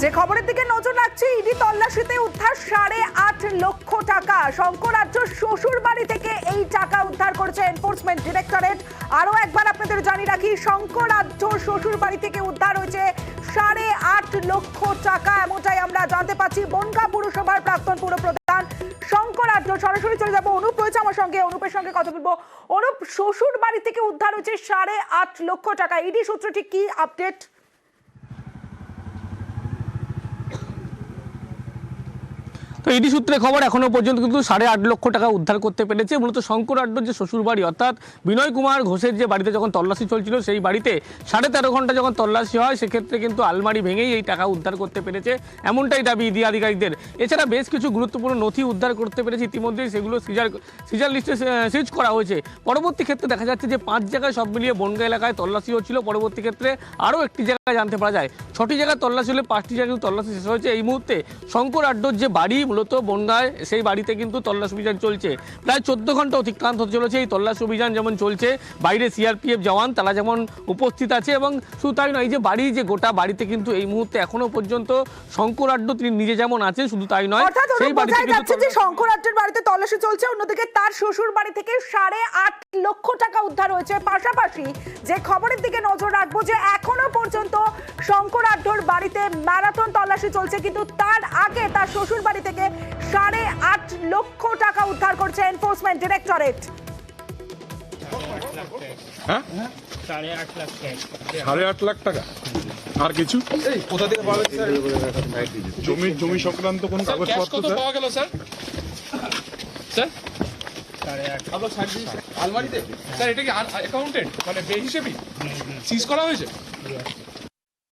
যে খবরের দিকে নজর রাখছি, ইডি তল্লাশিতে উদ্ধার 8.5 লক্ষ টাকা। শঙ্করাজ্যর শ্বশুর বাড়ি থেকে এই টাকা উদ্ধার করেছে এনফোর্সমেন্ট ডিরেক্টরেট। আরো একবার আপনাদের জানিয়ে রাখি, শঙ্করাজ্যর শ্বশুর বাড়ি থেকে উদ্ধার হয়েছে 8.5 লক্ষ টাকা। এমনটাই আমরা জানতে পাচ্ছি। বনগাঁ পুরসভার প্রাক্তন পুরপ্রধান শঙ্করাজ্য। সরাসরি চলে যাবো, অনুপ রয়েছে আমার সঙ্গে, অনুপের সঙ্গে কথা বলবো। অনুপ, শ্বশুর বাড়ি থেকে উদ্ধার হয়েছে 8.5 লক্ষ টাকা, ইডি সূত্র ঠিক কি আপডেট? তো ইডি সূত্রে খবর, এখনো পর্যন্ত কিন্তু 8.5 লক্ষ টাকা উদ্ধার করতে পেরেছে। মূলত শঙ্করাড্ডর যে শ্বশুর বাড়ি, অর্থাৎ বিনয় কুমার ঘোষের যে বাড়িতে যখন তল্লাশি চলছিল, সেই বাড়িতে 13.5 ঘন্টা যখন তল্লাশি হয়, সেক্ষেত্রে কিন্তু আলমারি ভেঙেই এই টাকা উদ্ধার করতে পেরেছে, এমনটাই দাবি ইডি আধিকারিকদের। এছাড়া বেশ কিছু গুরুত্বপূর্ণ নথি উদ্ধার করতে পেরেছে ইতিমধ্যেই, সেগুলো সিজার লিস্টে সিজ করা হয়েছে। পরবর্তী ক্ষেত্রে দেখা যাচ্ছে যে 5 জায়গায় সব মিলিয়ে বনগাঁ এলাকায় তল্লাশি হচ্ছিল। পরবর্তী ক্ষেত্রে আরও একটি জায়গায় জানতে পারা যায় 6টি জায়গায় তল্লাশি হলে 5টি জায়গায় তল্লাশি শেষ হয়েছে। এই মুহূর্তে শঙ্করাড্ডর যে বাড়ি, মূলত বনগাঁয়, সেই বাড়িতে কিন্তু তল্লাশি অভিযান চলছে। প্রায় 14 ঘন্টা অতিক্রান্ত হতে চলেছে এই তল্লাশি অভিযান যেমন চলছে। বাইরে সিআরপিএফ জওয়ান তারা যেমন উপস্থিত আছে, এবং শুধু তাই নয়, যে বাড়ি, যে গোটা বাড়িতে কিন্তু এই মুহূর্তে এখনো পর্যন্ত শঙ্করাড্ড তিনি নিজে যেমন আছেন, শুধু তাই নয়, সেই বাড়িতে কিন্তু শঙ্করাড্ডের বাড়িতে তল্লাশি চলছে, অন্যদিকে তার শ্বশুর বাড়ি থেকে 8.5 লক্ষ টাকা উদ্ধার হয়েছে। পাশাপাশি যে খবরের দিকে নজর রাখবো, যে এখনো পর্যন্ত শঙ্করাড্ডর বাড়িতে ম্যারাথন তল্লাশি চলছে, কিন্তু তার আগে তার শ্বশুর বাড়ি থেকে 8.5 লক্ষ টাকা উদ্ধার করছে এনফোর্সমেন্ট ডিরেক্টরেট। 8.5 লাখ টাকা। আর কিছু কোথা থেকে পাবেন স্যার? জমি সংক্রান্ত কোন কাগজপত্র পাওয়া গেল স্যার? স্যার আলমারিতে স্যার, এটা কি অ্যাকাউন্টেন্ট মানে বে হিসেবে সিজ করা হয়েছে?